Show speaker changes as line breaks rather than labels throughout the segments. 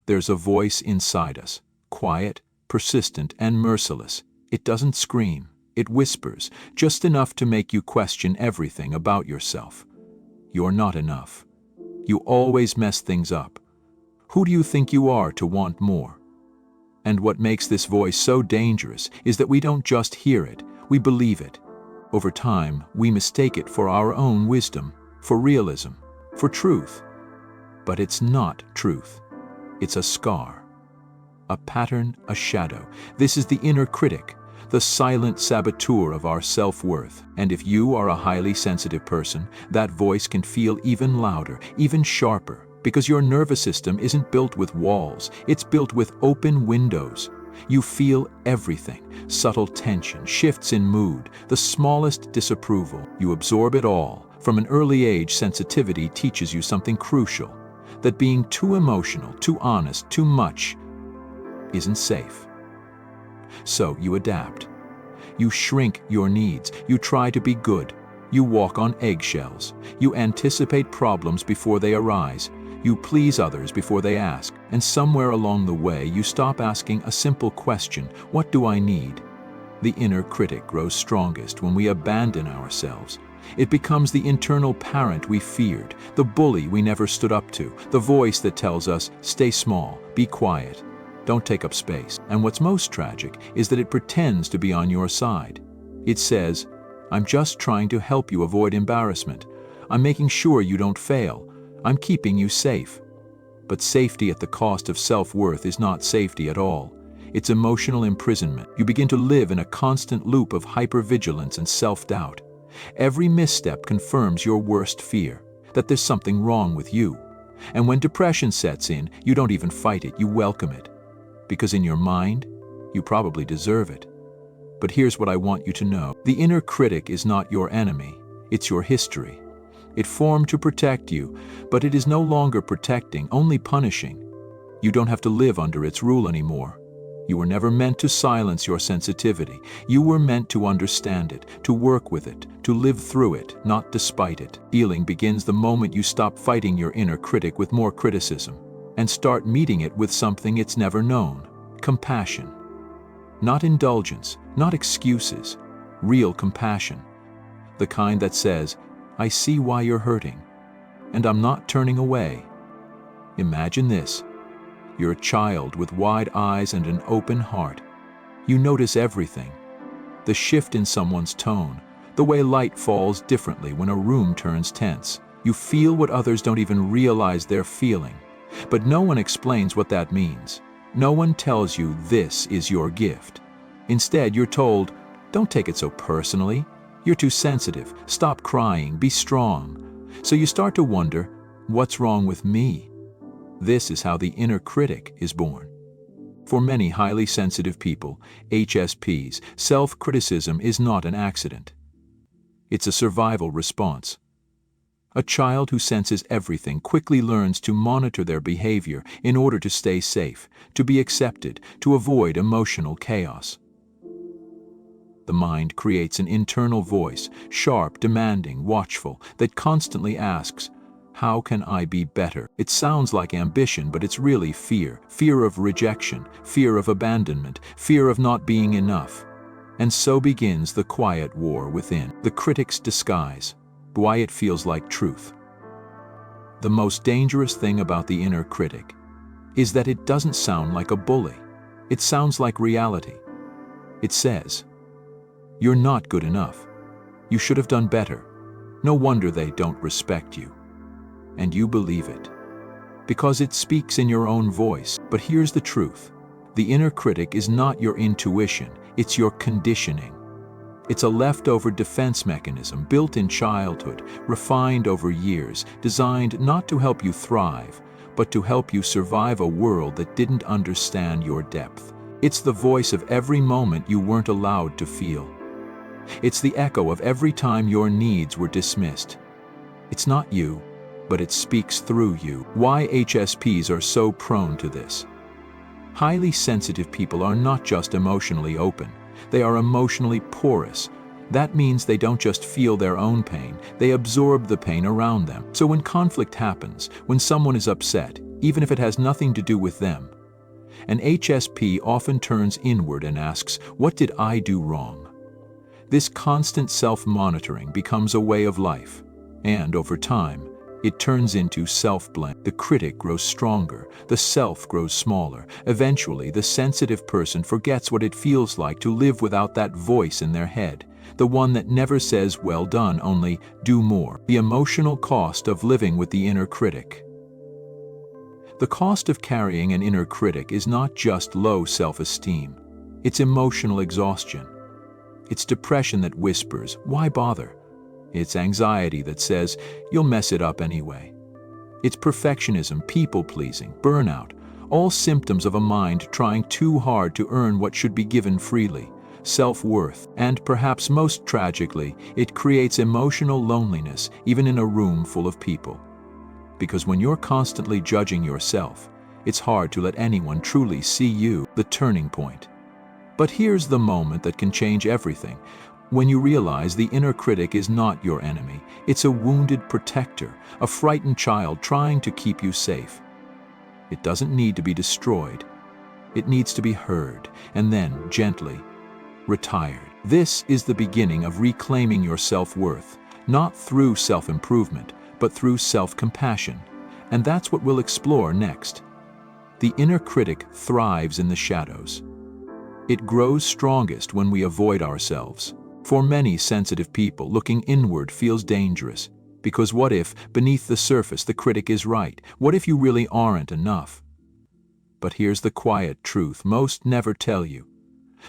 There's a voice inside us, quiet, persistent, and merciless. It doesn't scream, it whispers, just enough to make you question everything about yourself. You're not enough. You always mess things up. Who do you think you are to want more? And what makes this voice so dangerous is that we don't just hear it, we believe it. Over time, we mistake it for our own wisdom, for realism, for truth. But it's not truth. It's a scar, a pattern, a shadow. This is the inner critic, the silent saboteur of our self-worth. And if you are a highly sensitive person, that voice can feel even louder, even sharper, because your nervous system isn't built with walls, it's built with open windows. You feel everything, subtle tension, shifts in mood, the smallest disapproval. You absorb it all. From an early age, sensitivity teaches you something crucial, that being too emotional, too honest, too much isn't safe. So you adapt. You shrink your needs. You try to be good. You walk on eggshells. You anticipate problems before they arise. You please others before they ask. And somewhere along the way, you stop asking a simple question: what do I need? The inner critic grows strongest when we abandon ourselves. It becomes the internal parent we feared, the bully we never stood up to, the voice that tells us, stay small, be quiet, don't take up space. And what's most tragic is that it pretends to be on your side. It says, I'm just trying to help you avoid embarrassment. I'm making sure you don't fail. I'm keeping you safe. But safety at the cost of self-worth is not safety at all. It's emotional imprisonment. You begin to live in a constant loop of hypervigilance and self-doubt. Every misstep confirms your worst fear, that there's something wrong with you. And when depression sets in, you don't even fight it, you welcome it. Because in your mind, you probably deserve it. But here's what I want you to know. The inner critic is not your enemy, it's your history. It formed to protect you, but it is no longer protecting, only punishing. You don't have to live under its rule anymore. You were never meant to silence your sensitivity. You were meant to understand it, to work with it, to live through it, not despite it. Healing begins the moment you stop fighting your inner critic with more criticism and start meeting it with something it's never known: compassion. Not indulgence, not excuses, real compassion. The kind that says, I see why you're hurting, and I'm not turning away. Imagine this. You're a child with wide eyes and an open heart. You notice everything. The shift in someone's tone, the way light falls differently when a room turns tense. You feel what others don't even realize they're feeling. But no one explains what that means. No one tells you this is your gift. Instead, you're told, don't take it so personally. You're too sensitive. Stop crying. Be strong. So you start to wonder, what's wrong with me? This is how the inner critic is born. For many highly sensitive people, HSPs, self-criticism is not an accident. It's a survival response. A child who senses everything quickly learns to monitor their behavior in order to stay safe, to be accepted, to avoid emotional chaos. The mind creates an internal voice, sharp, demanding, watchful, that constantly asks, how can I be better? It sounds like ambition, but it's really fear. Fear of rejection, fear of abandonment, fear of not being enough. And so begins the quiet war within, the critic's disguise, why it feels like truth. The most dangerous thing about the inner critic is that it doesn't sound like a bully. It sounds like reality. It says, you're not good enough. You should have done better. No wonder they don't respect you. And you believe it, because it speaks in your own voice. But here's the truth. The inner critic is not your intuition, it's your conditioning. It's a leftover defense mechanism built in childhood, refined over years, designed not to help you thrive, but to help you survive a world that didn't understand your depth. It's the voice of every moment you weren't allowed to feel. It's the echo of every time your needs were dismissed. It's not you, but it speaks through you. Why HSPs are so prone to this? Highly sensitive people are not just emotionally open, they are emotionally porous. That means they don't just feel their own pain, they absorb the pain around them. So when conflict happens, when someone is upset, even if it has nothing to do with them. An HSP often turns inward and asks, "What did I do wrong?" This constant self-monitoring becomes a way of life, and over time, it turns into self-blame. The critic grows stronger, the self grows smaller. Eventually, the sensitive person forgets what it feels like to live without that voice in their head, the one that never says, "Well done," only, "Do more." The emotional cost of living with the inner critic. The cost of carrying an inner critic is not just low self-esteem. It's emotional exhaustion. It's depression that whispers, "Why bother?" It's anxiety that says, "You'll mess it up anyway." It's perfectionism, people-pleasing, burnout, all symptoms of a mind trying too hard to earn what should be given freely, self-worth. And perhaps most tragically, it creates emotional loneliness even in a room full of people. Because when you're constantly judging yourself, it's hard to let anyone truly see you. The turning point. But here's the moment that can change everything. When you realize the inner critic is not your enemy, it's a wounded protector, a frightened child trying to keep you safe. It doesn't need to be destroyed. It needs to be heard, and then, gently, retired. This is the beginning of reclaiming your self-worth, not through self-improvement, but through self-compassion. And that's what we'll explore next. The inner critic thrives in the shadows. It grows strongest when we avoid ourselves. For many sensitive people, looking inward feels dangerous, because what if, beneath the surface, the critic is right? What if you really aren't enough? But here's the quiet truth most never tell you.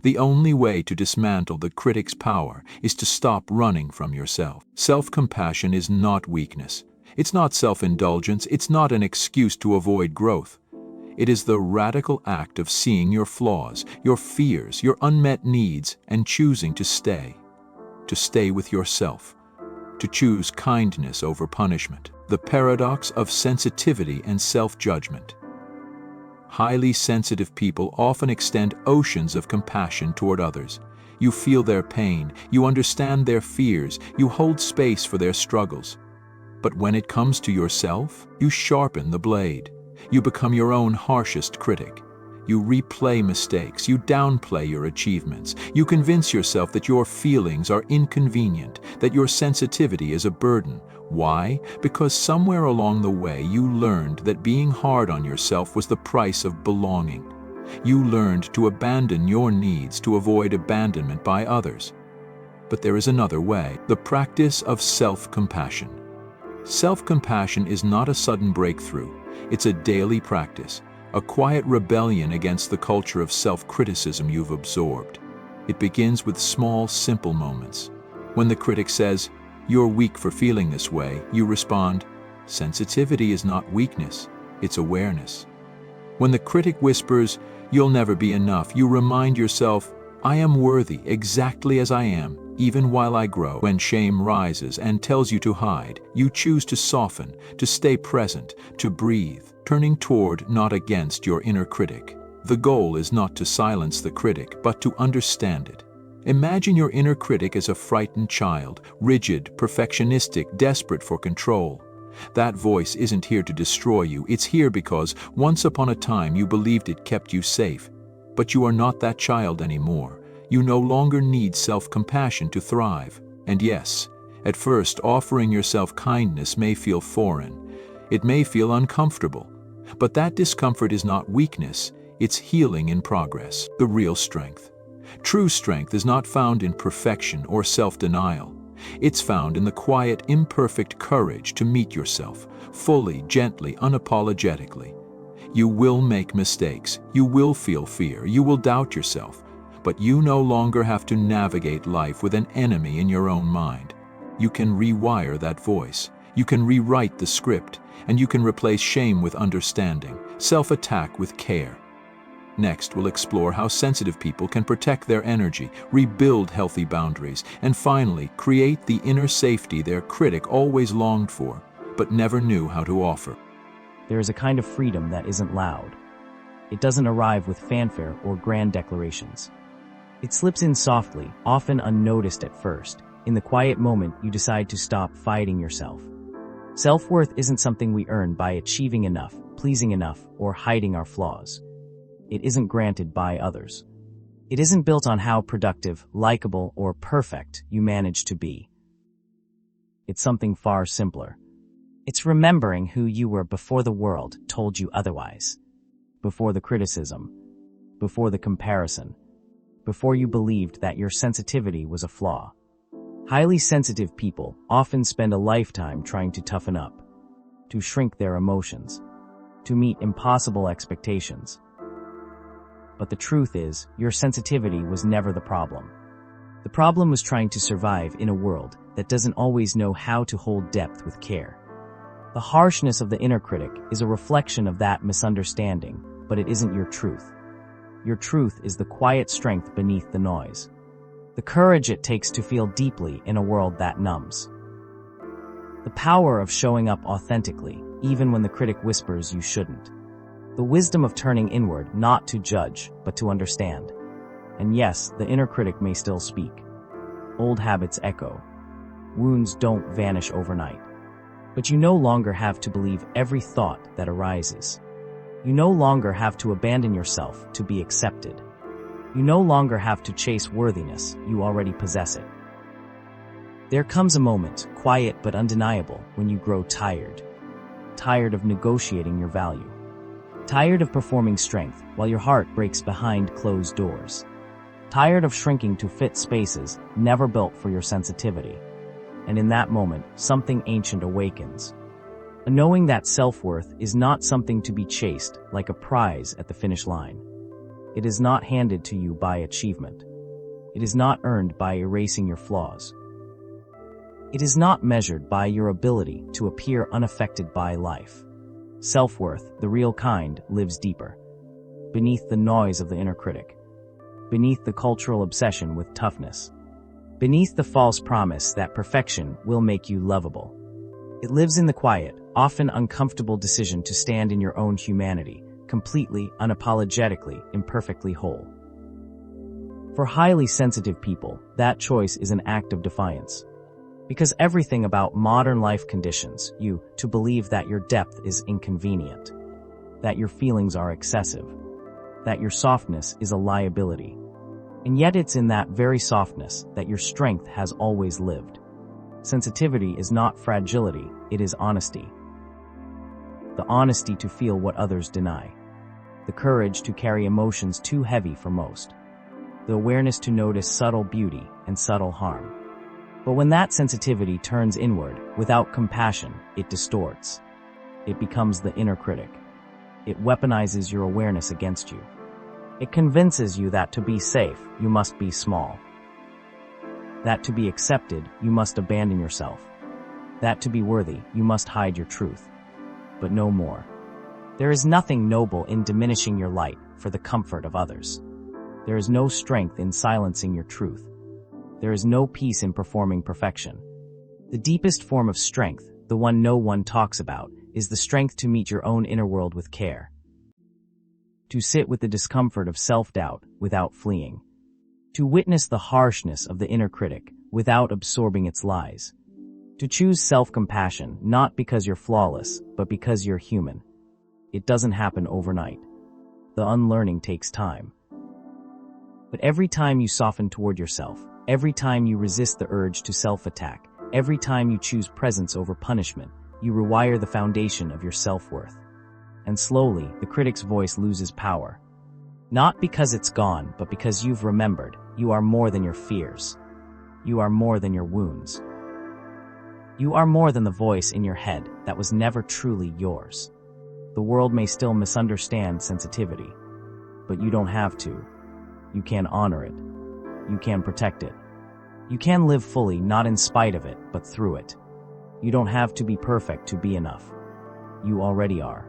The only way to dismantle the critic's power is to stop running from yourself. Self-compassion is not weakness. It's not self-indulgence. It's not an excuse to avoid growth. It is the radical act of seeing your flaws, your fears, your unmet needs, and choosing to stay. To stay with yourself. To choose kindness over punishment. The paradox of sensitivity and self-judgment. Highly sensitive people often extend oceans of compassion toward others. You feel their pain, you understand their fears, you hold space for their struggles. But when it comes to yourself, you sharpen the blade. You become your own harshest critic. You replay mistakes, you downplay your achievements. You convince yourself that your feelings are inconvenient, that your sensitivity is a burden. Why? Because somewhere along the way you learned that being hard on yourself was the price of belonging. You learned to abandon your needs to avoid abandonment by others. But there is another way, the practice of self-compassion. Self-compassion is not a sudden breakthrough. It's a daily practice, a quiet rebellion against the culture of self-criticism you've absorbed. It begins with small, simple moments. When the critic says, "You're weak for feeling this way," you respond, "Sensitivity is not weakness, it's awareness." When the critic whispers, "You'll never be enough," you remind yourself, "I am worthy exactly as I am, even while I grow." When shame rises and tells you to hide, you choose to soften, to stay present, to breathe, turning toward, not against, your inner critic. The goal is not to silence the critic, but to understand it. Imagine your inner critic as a frightened child, rigid, perfectionistic, desperate for control. That voice isn't here to destroy you. It's here because once upon a time you believed it kept you safe. But you are not that child anymore. You no longer need self-compassion to thrive. And yes, at first offering yourself kindness may feel foreign. It may feel uncomfortable. But that discomfort is not weakness. It's healing in progress. The real strength. True strength is not found in perfection or self-denial. It's found in the quiet, imperfect courage to meet yourself, fully, gently, unapologetically. You will make mistakes, you will feel fear, you will doubt yourself, but you no longer have to navigate life with an enemy in your own mind. You can rewire that voice, you can rewrite the script, and you can replace shame with understanding, self-attack with care. Next, we'll explore how sensitive people can protect their energy, rebuild healthy boundaries, and finally, create the inner safety their critic always longed for, but never knew how to offer.
There is a kind of freedom that isn't loud. It doesn't arrive with fanfare or grand declarations. It slips in softly, often unnoticed at first. In the quiet moment, you decide to stop fighting yourself. Self-worth isn't something we earn by achieving enough, pleasing enough, or hiding our flaws. It isn't granted by others. It isn't built on how productive, likable, or perfect you manage to be. It's something far simpler. It's remembering who you were before the world told you otherwise. Before the criticism. Before the comparison. Before you believed that your sensitivity was a flaw. Highly sensitive people often spend a lifetime trying to toughen up, to shrink their emotions, to meet impossible expectations. But the truth is, your sensitivity was never the problem. The problem was trying to survive in a world that doesn't always know how to hold depth with care. The harshness of the inner critic is a reflection of that misunderstanding, but it isn't your truth. Your truth is the quiet strength beneath the noise. The courage it takes to feel deeply in a world that numbs. The power of showing up authentically, even when the critic whispers you shouldn't. The wisdom of turning inward not to judge, but to understand. And yes, the inner critic may still speak. Old habits echo. Wounds don't vanish overnight. But you no longer have to believe every thought that arises. You no longer have to abandon yourself to be accepted. You no longer have to chase worthiness, you already possess it. There comes a moment, quiet but undeniable, when you grow tired. Tired of negotiating your value. Tired of performing strength while your heart breaks behind closed doors. Tired of shrinking to fit spaces never built for your sensitivity. And in that moment, something ancient awakens. A knowing that self-worth is not something to be chased like a prize at the finish line. It is not handed to you by achievement. It is not earned by erasing your flaws. It is not measured by your ability to appear unaffected by life. Self-worth, the real kind, lives deeper. Beneath the noise of the inner critic. Beneath the cultural obsession with toughness. Beneath the false promise that perfection will make you lovable. It lives in the quiet, often uncomfortable decision to stand in your own humanity, completely, unapologetically, imperfectly whole. For highly sensitive people, that choice is an act of defiance. Because everything about modern life conditions you to believe that your depth is inconvenient, that your feelings are excessive, that your softness is a liability. And yet it's in that very softness that your strength has always lived. Sensitivity is not fragility, it is honesty. The honesty to feel what others deny. The courage to carry emotions too heavy for most. The awareness to notice subtle beauty and subtle harm. But when that sensitivity turns inward, without compassion, it distorts. It becomes the inner critic. It weaponizes your awareness against you. It convinces you that to be safe, you must be small. That to be accepted, you must abandon yourself. That to be worthy, you must hide your truth. But no more. There is nothing noble in diminishing your light for the comfort of others. There is no strength in silencing your truth. There is no peace in performing perfection. The deepest form of strength, the one no one talks about, is the strength to meet your own inner world with care. To sit with the discomfort of self-doubt without fleeing. To witness the harshness of the inner critic without absorbing its lies. To choose self-compassion not because you're flawless, but because you're human. It doesn't happen overnight. The unlearning takes time. But every time you soften toward yourself, every time you resist the urge to self-attack, every time you choose presence over punishment, you rewire the foundation of your self-worth. And slowly, the critic's voice loses power. Not because it's gone, but because you've remembered, you are more than your fears. You are more than your wounds. You are more than the voice in your head that was never truly yours. The world may still misunderstand sensitivity, but you don't have to. You can honor it. You can protect it. You can live fully not in spite of it, but through it. You don't have to be perfect to be enough. You already are.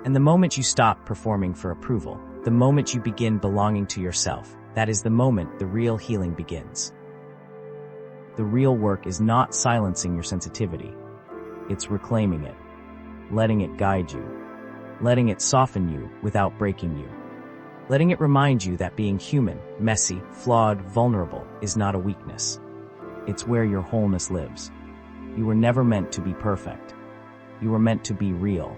And the moment you stop performing for approval, the moment you begin belonging to yourself, that is the moment the real healing begins. The real work is not silencing your sensitivity. It's reclaiming it, letting it guide you, letting it soften you without breaking you, letting it remind you that being human, messy, flawed, vulnerable is not a weakness. It's where your wholeness lives. You were never meant to be perfect. You were meant to be real.